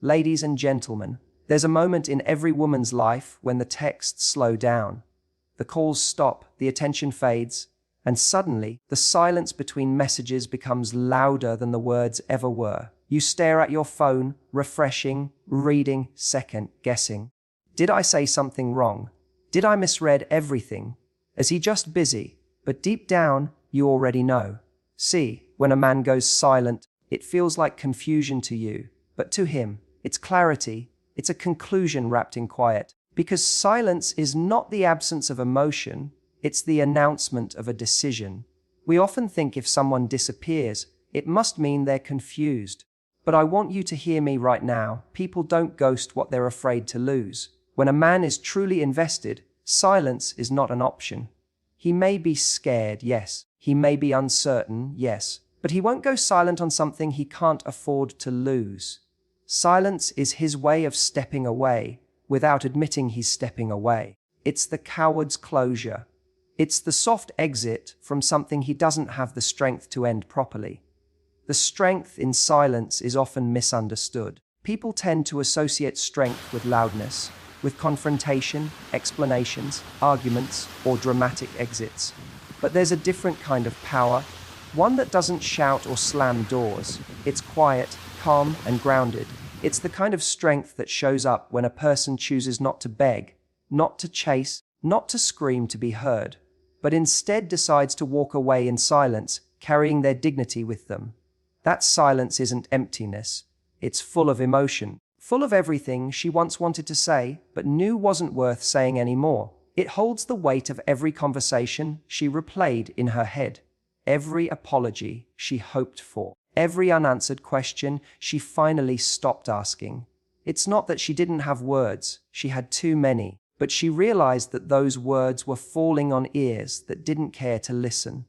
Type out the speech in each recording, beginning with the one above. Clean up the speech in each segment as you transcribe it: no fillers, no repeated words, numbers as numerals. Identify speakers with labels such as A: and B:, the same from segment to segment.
A: Ladies and gentlemen, there's a moment in every woman's life when the texts slow down. The calls stop, the attention fades, and suddenly the silence between messages becomes louder than the words ever were. You stare at your phone, refreshing, reading, second guessing. Did I say something wrong? Did I misread everything? Is he just busy? But deep down, you already know. See, when a man goes silent, it feels like confusion to you, but to him, it's clarity. It's a conclusion wrapped in quiet. Because silence is not the absence of emotion, it's the announcement of a decision. We often think if someone disappears, it must mean they're confused. But I want you to hear me right now. People don't ghost what they're afraid to lose. When a man is truly invested, silence is not an option. He may be scared, yes. He may be uncertain, yes. But he won't go silent on something he can't afford to lose. Silence is his way of stepping away without admitting he's stepping away. It's the coward's closure. It's the soft exit from something he doesn't have the strength to end properly. The strength in silence is often misunderstood. People tend to associate strength with loudness, with confrontation, explanations, arguments, or dramatic exits. But there's a different kind of power, one that doesn't shout or slam doors. It's quiet, calm, and grounded. It's the kind of strength that shows up when a person chooses not to beg, not to chase, not to scream to be heard, but instead decides to walk away in silence, carrying their dignity with them. That silence isn't emptiness. It's full of emotion, full of everything she once wanted to say, but knew wasn't worth saying anymore. It holds the weight of every conversation she replayed in her head, every apology she hoped for, every unanswered question she finally stopped asking. It's not that she didn't have words, she had too many, but she realized that those words were falling on ears that didn't care to listen.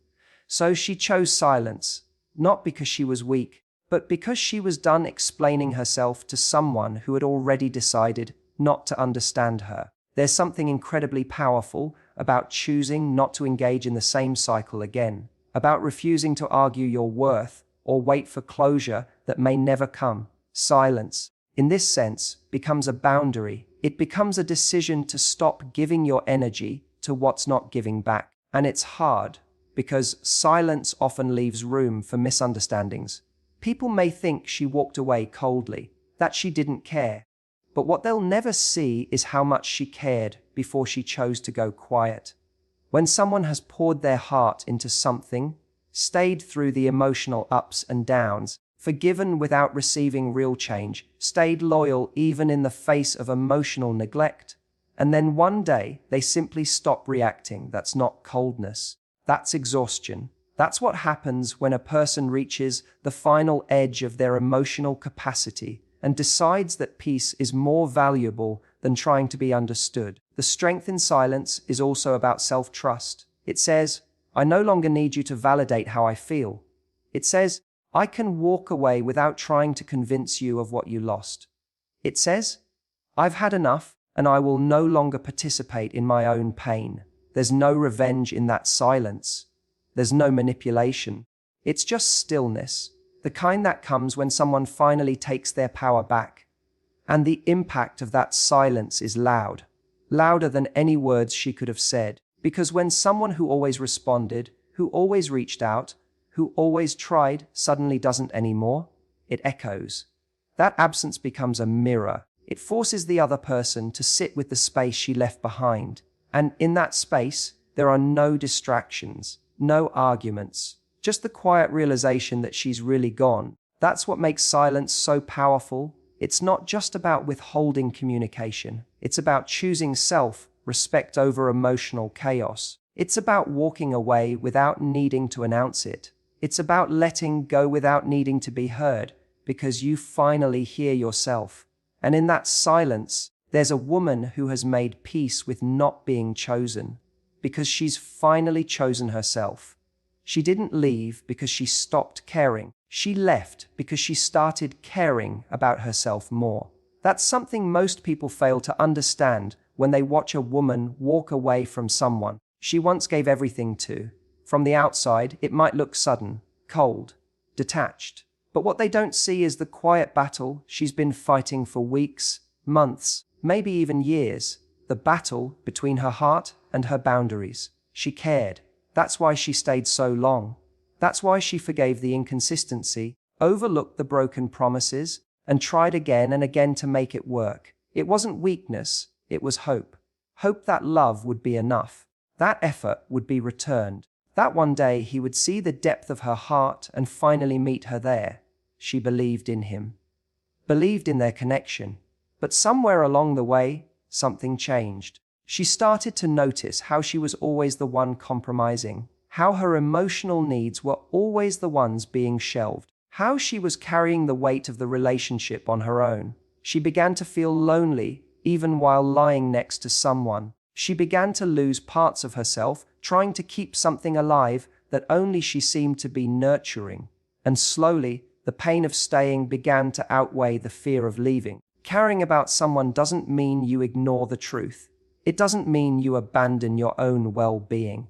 A: So she chose silence, not because she was weak, but because she was done explaining herself to someone who had already decided not to understand her. There's something incredibly powerful about choosing not to engage in the same cycle again, about refusing to argue your worth or wait for closure that may never come. Silence, in this sense, becomes a boundary. It becomes a decision to stop giving your energy to what's not giving back. And it's hard, because silence often leaves room for misunderstandings. People may think she walked away coldly, that she didn't care. But what they'll never see is how much she cared before she chose to go quiet. When someone has poured their heart into something, stayed through the emotional ups and downs, forgiven without receiving real change, stayed loyal even in the face of emotional neglect, and then one day they simply stop reacting, that's not coldness. That's exhaustion. That's what happens when a person reaches the final edge of their emotional capacity and decides that peace is more valuable than trying to be understood. The strength in silence is also about self-trust. It says, I no longer need you to validate how I feel. It says, I can walk away without trying to convince you of what you lost. It says, I've had enough and I will no longer participate in my own pain. There's no revenge in that silence. There's no manipulation. It's just stillness, the kind that comes when someone finally takes their power back. And the impact of that silence is loud, louder than any words she could have said. Because when someone who always responded, who always reached out, who always tried, suddenly doesn't anymore, it echoes. That absence becomes a mirror. It forces the other person to sit with the space she left behind. And in that space, there are no distractions, no arguments, just the quiet realization that she's really gone. That's what makes silence so powerful. It's not just about withholding communication. It's about choosing self-respect over emotional chaos. It's about walking away without needing to announce it. It's about letting go without needing to be heard, because you finally hear yourself. And in that silence, there's a woman who has made peace with not being chosen, because she's finally chosen herself. She didn't leave because she stopped caring. She left because she started caring about herself more. That's something most people fail to understand when they watch a woman walk away from someone she once gave everything to. From the outside, it might look sudden, cold, detached. But what they don't see is the quiet battle she's been fighting for weeks, months, maybe even years. The battle between her heart and her boundaries. She cared. That's why she stayed so long. That's why she forgave the inconsistency, overlooked the broken promises, and tried again and again to make it work. It wasn't weakness, it was hope. Hope that love would be enough. That effort would be returned. That one day he would see the depth of her heart and finally meet her there. She believed in him. Believed in their connection. But somewhere along the way, something changed. She started to notice how she was always the one compromising, how her emotional needs were always the ones being shelved, how she was carrying the weight of the relationship on her own. She began to feel lonely, even while lying next to someone. She began to lose parts of herself, trying to keep something alive that only she seemed to be nurturing. And slowly, the pain of staying began to outweigh the fear of leaving. Caring about someone doesn't mean you ignore the truth. It doesn't mean you abandon your own well-being.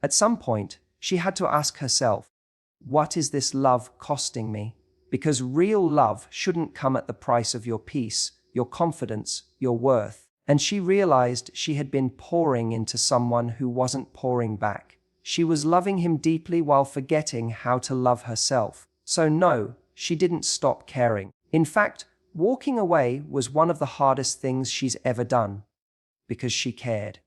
A: At some point, she had to ask herself, what is this love costing me? Because real love shouldn't come at the price of your peace, your confidence, your worth. And she realized she had been pouring into someone who wasn't pouring back. She was loving him deeply while forgetting how to love herself. So no, she didn't stop caring. In fact, walking away was one of the hardest things she's ever done. Because she cared.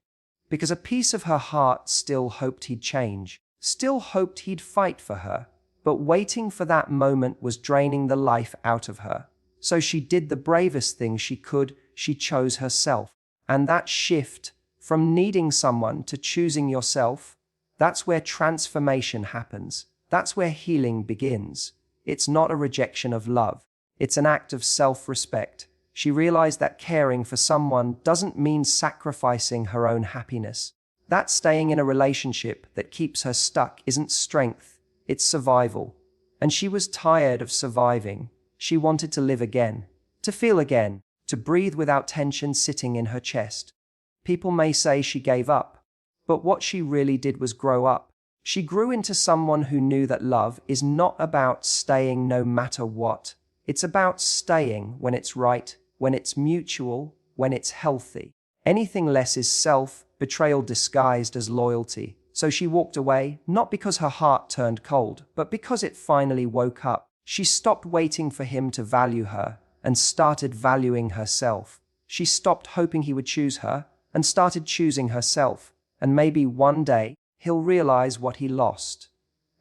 A: Because a piece of her heart still hoped he'd change, still hoped he'd fight for her. But waiting for that moment was draining the life out of her. So she did the bravest thing she could. She chose herself. And that shift from needing someone to choosing yourself, that's where transformation happens. That's where healing begins. It's not a rejection of love. It's an act of self-respect. She realized that caring for someone doesn't mean sacrificing her own happiness. That staying in a relationship that keeps her stuck isn't strength, it's survival. And she was tired of surviving. She wanted to live again, to feel again, to breathe without tension sitting in her chest. People may say she gave up, but what she really did was grow up. She grew into someone who knew that love is not about staying no matter what. It's about staying when it's right, when it's mutual, when it's healthy. Anything less is self-betrayal disguised as loyalty. So she walked away, not because her heart turned cold, but because it finally woke up. She stopped waiting for him to value her and started valuing herself. She stopped hoping he would choose her and started choosing herself. And maybe one day he'll realize what he lost.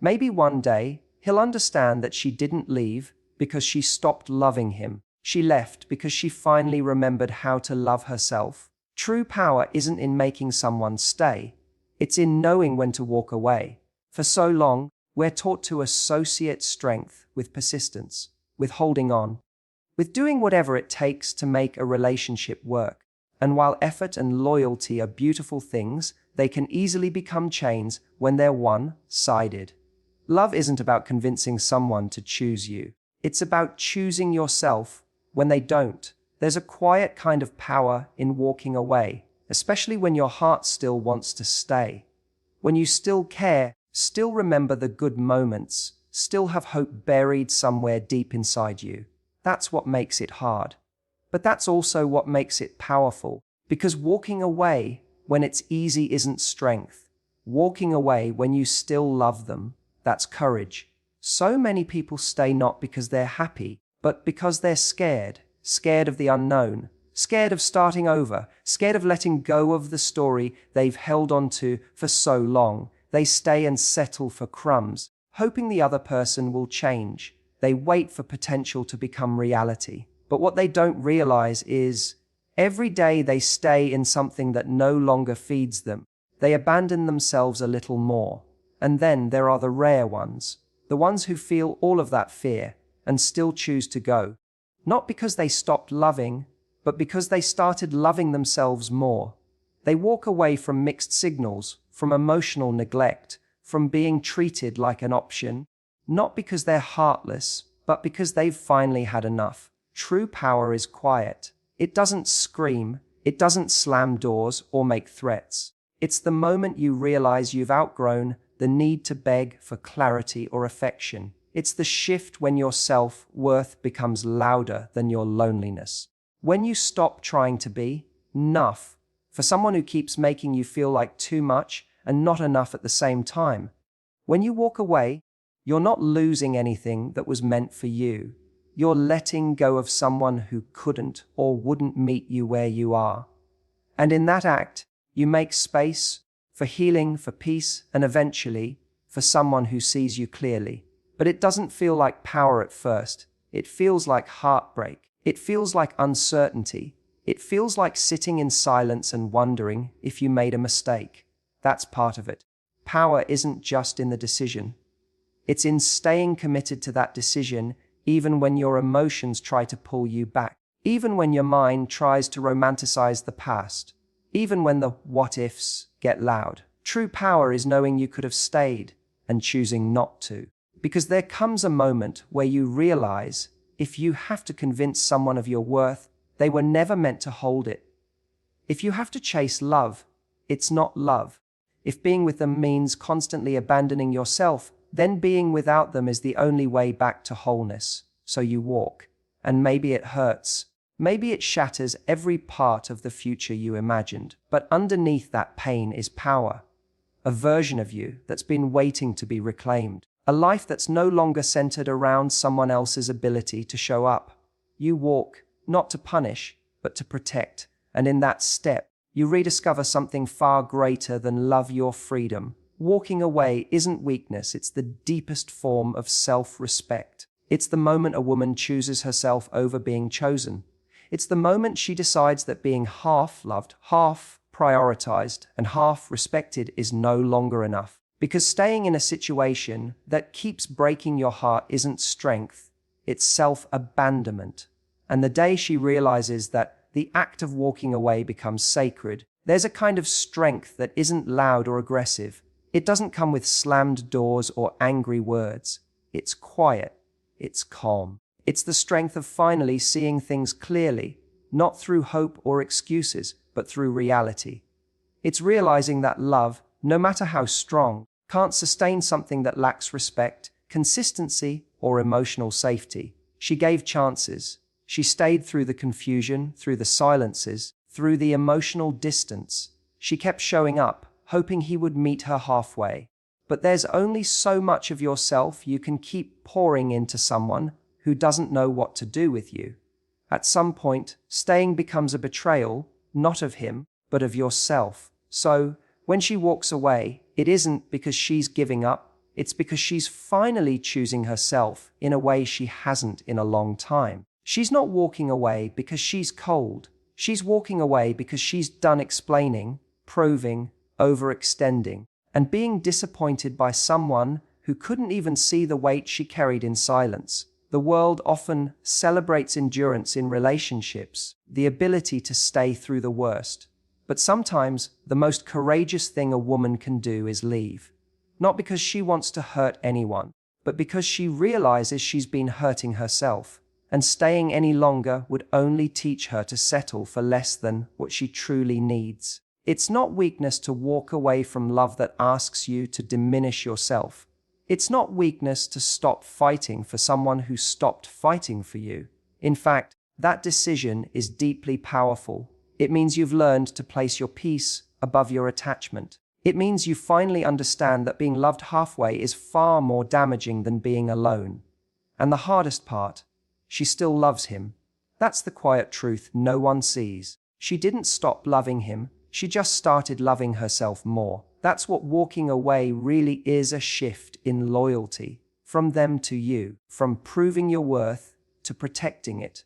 A: Maybe one day he'll understand that she didn't leave because she stopped loving him. She left because she finally remembered how to love herself. True power isn't in making someone stay. It's in knowing when to walk away. For so long, we're taught to associate strength with persistence, with holding on, with doing whatever it takes to make a relationship work. And while effort and loyalty are beautiful things, they can easily become chains when they're one-sided. Love isn't about convincing someone to choose you. It's about choosing yourself when they don't. There's a quiet kind of power in walking away, especially when your heart still wants to stay. When you still care, still remember the good moments, still have hope buried somewhere deep inside you. That's what makes it hard. But that's also what makes it powerful, because walking away when it's easy isn't strength. Walking away when you still love them, that's courage. So many people stay not because they're happy, but because they're scared. Scared of the unknown, scared of starting over, scared of letting go of the story they've held on to for so long. They stay and settle for crumbs, hoping the other person will change. They wait for potential to become reality. But what they don't realize is, every day they stay in something that no longer feeds them, they abandon themselves a little more. And then there are the rare ones, the ones who feel all of that fear and still choose to go. Not because they stopped loving, but because they started loving themselves more. They walk away from mixed signals, from emotional neglect, from being treated like an option, not because they're heartless, but because they've finally had enough. True power is quiet. It doesn't scream, it doesn't slam doors or make threats. It's the moment you realize you've outgrown the need to beg for clarity or affection. It's the shift when your self-worth becomes louder than your loneliness. When you stop trying to be enough for someone who keeps making you feel like too much and not enough at the same time. When you walk away, you're not losing anything that was meant for you. You're letting go of someone who couldn't or wouldn't meet you where you are. And in that act, you make space for healing, for peace, and eventually for someone who sees you clearly. But it doesn't feel like power at first. It feels like heartbreak. It feels like uncertainty. It feels like sitting in silence and wondering if you made a mistake. That's part of it. Power isn't just in the decision. It's in staying committed to that decision even when your emotions try to pull you back, even when your mind tries to romanticize the past, even when the what-ifs get loud. True power is knowing you could have stayed and choosing not to. Because there comes a moment where you realize if you have to convince someone of your worth, they were never meant to hold it. If you have to chase love, it's not love. If being with them means constantly abandoning yourself, then being without them is the only way back to wholeness. So you walk, and maybe it hurts. Maybe it shatters every part of the future you imagined. But underneath that pain is power. A version of you that's been waiting to be reclaimed. A life that's no longer centered around someone else's ability to show up. You walk, not to punish, but to protect. And in that step, you rediscover something far greater than love, your freedom. Walking away isn't weakness, it's the deepest form of self-respect. It's the moment a woman chooses herself over being chosen. It's the moment she decides that being half loved, half prioritized, and half respected is no longer enough. Because staying in a situation that keeps breaking your heart isn't strength, it's self-abandonment. And the day she realizes that the act of walking away becomes sacred, there's a kind of strength that isn't loud or aggressive. It doesn't come with slammed doors or angry words. It's quiet. It's calm. It's the strength of finally seeing things clearly, not through hope or excuses, but through reality. It's realizing that love, no matter how strong, can't sustain something that lacks respect, consistency, or emotional safety. She gave chances. She stayed through the confusion, through the silences, through the emotional distance. She kept showing up, hoping he would meet her halfway. But there's only so much of yourself you can keep pouring into someone who doesn't know what to do with you. At some point, staying becomes a betrayal, not of him, but of yourself. So, when she walks away, it isn't because she's giving up, it's because she's finally choosing herself in a way she hasn't in a long time. She's not walking away because she's cold. She's walking away because she's done explaining, proving, overextending, and being disappointed by someone who couldn't even see the weight she carried in silence. The world often celebrates endurance in relationships, the ability to stay through the worst. But sometimes the most courageous thing a woman can do is leave. Not because she wants to hurt anyone, but because she realizes she's been hurting herself. And staying any longer would only teach her to settle for less than what she truly needs. It's not weakness to walk away from love that asks you to diminish yourself. It's not weakness to stop fighting for someone who stopped fighting for you. In fact, that decision is deeply powerful. It means you've learned to place your peace above your attachment. It means you finally understand that being loved halfway is far more damaging than being alone. And the hardest part, she still loves him. That's the quiet truth no one sees. She didn't stop loving him, she just started loving herself more. That's what walking away really is, a shift in loyalty. From them to you, from proving your worth to protecting it.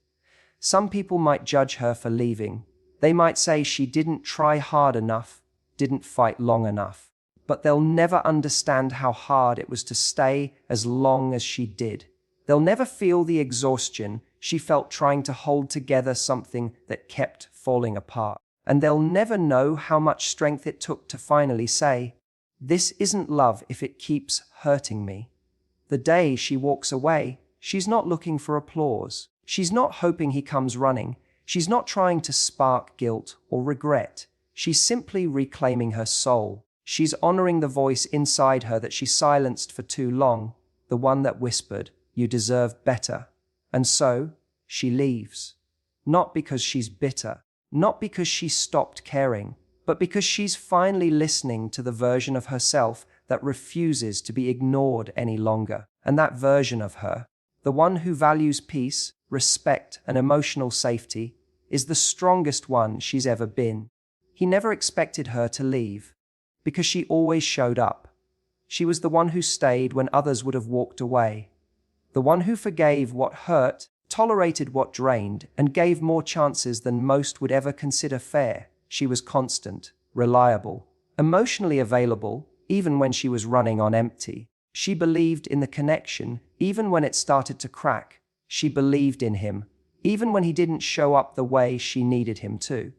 A: Some people might judge her for leaving. They might say she didn't try hard enough, didn't fight long enough. But they'll never understand how hard it was to stay as long as she did. They'll never feel the exhaustion she felt trying to hold together something that kept falling apart. And they'll never know how much strength it took to finally say, "This isn't love if it keeps hurting me." The day she walks away, she's not looking for applause. She's not hoping he comes running. She's not trying to spark guilt or regret. She's simply reclaiming her soul. She's honoring the voice inside her that she silenced for too long. The the one that whispered, "You deserve better." And so, she leaves. Not because she's bitter, not because she stopped caring, but because she's finally listening to the version of herself that refuses to be ignored any longer. And that version of her, the one who values peace, respect, and emotional safety, is the strongest one she's ever been. He never expected her to leave, because she always showed up. She was the one who stayed when others would have walked away. The one who forgave what hurt, tolerated what drained, and gave more chances than most would ever consider fair. She was constant, reliable, emotionally available, even when she was running on empty. She believed in the connection, even when it started to crack. She believed in him, even when he didn't show up the way she needed him to.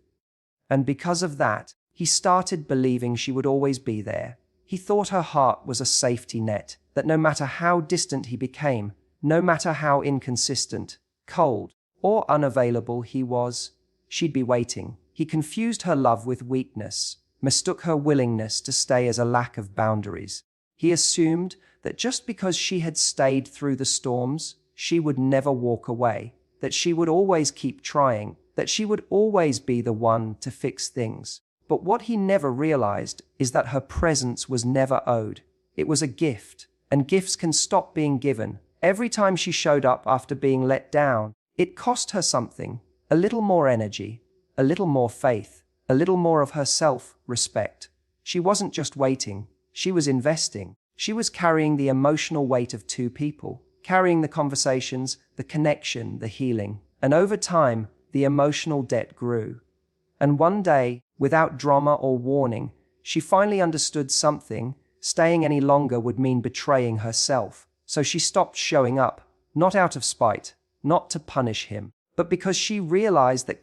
A: And because of that, he started believing she would always be there. He thought her heart was a safety net, that no matter how distant he became, no matter how inconsistent, cold, or unavailable he was, she'd be waiting. He confused her love with weakness, mistook her willingness to stay as a lack of boundaries. He assumed that just because she had stayed through the storms, she would never walk away, that she would always keep trying, that she would always be the one to fix things. But what he never realized is that her presence was never owed. It was a gift, and gifts can stop being given. Every time she showed up after being let down, it cost her something, a little more energy, a little more faith, a little more of her self-respect. She wasn't just waiting, she was investing. She was carrying the emotional weight of two people, carrying the conversations, the connection, the healing. And over time, the emotional debt grew. And one day, without drama or warning, she finally understood something. Staying any longer would mean betraying herself. So she stopped showing up, not out of spite, not to punish him, but because she realized that